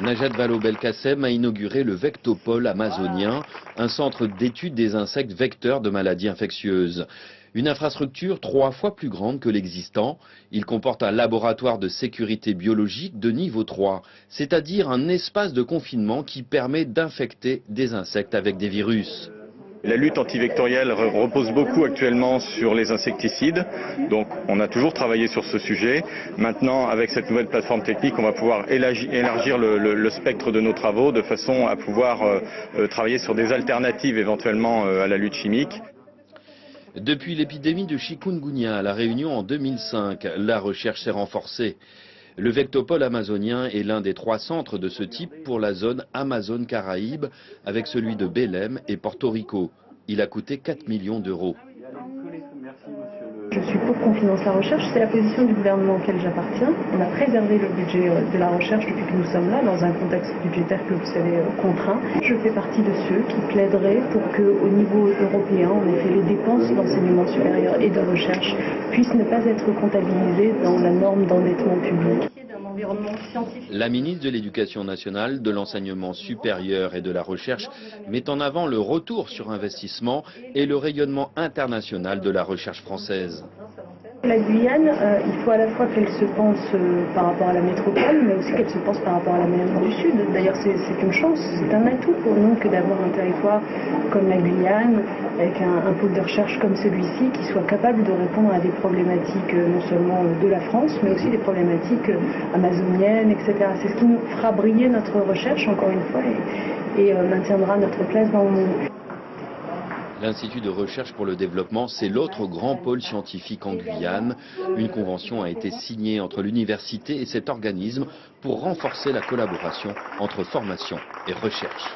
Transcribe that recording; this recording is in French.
Najat Vallaud-Belkacem a inauguré le Vectopole amazonien, un centre d'études des insectes vecteurs de maladies infectieuses. Une infrastructure 3 fois plus grande que l'existant. Il comporte un laboratoire de sécurité biologique de niveau 3, c'est-à-dire un espace de confinement qui permet d'infecter des insectes avec des virus. La lutte antivectorielle repose beaucoup actuellement sur les insecticides, donc on a toujours travaillé sur ce sujet. Maintenant, avec cette nouvelle plateforme technique, on va pouvoir élargir le spectre de nos travaux de façon à pouvoir travailler sur des alternatives éventuellement à la lutte chimique. Depuis l'épidémie de chikungunya à La Réunion en 2005, la recherche s'est renforcée. Le Vectopole amazonien est l'un des 3 centres de ce type pour la zone Amazone-Caraïbes, avec celui de Belém et Porto Rico. Il a coûté 4 millions d'euros. Je suis pour qu'on finance la recherche, c'est la position du gouvernement auquel j'appartiens. On a préservé le budget de la recherche depuis que nous sommes là, dans un contexte budgétaire que vous savez contraint. Je fais partie de ceux qui plaideraient pour qu'au niveau européen, en effet, les dépenses d'enseignement supérieur et de recherche puissent ne pas être comptabilisées dans la norme d'endettement public. La ministre de l'Éducation nationale, de l'enseignement supérieur et de la recherche met en avant le retour sur investissement et le rayonnement international de la recherche française. La Guyane, il faut à la fois qu'elle se pense par rapport à la métropole, mais aussi qu'elle se pense par rapport à l'Amérique du Sud. D'ailleurs, c'est une chance, c'est un atout pour nous que d'avoir un territoire comme la Guyane, avec un pôle de recherche comme celui-ci, qui soit capable de répondre à des problématiques non seulement de la France, mais aussi des problématiques amazoniennes, etc. C'est ce qui nous fera briller notre recherche, encore une fois, et maintiendra notre place dans le monde. L'Institut de recherche pour le développement, c'est l'autre grand pôle scientifique en Guyane. Une convention a été signée entre l'université et cet organisme pour renforcer la collaboration entre formation et recherche.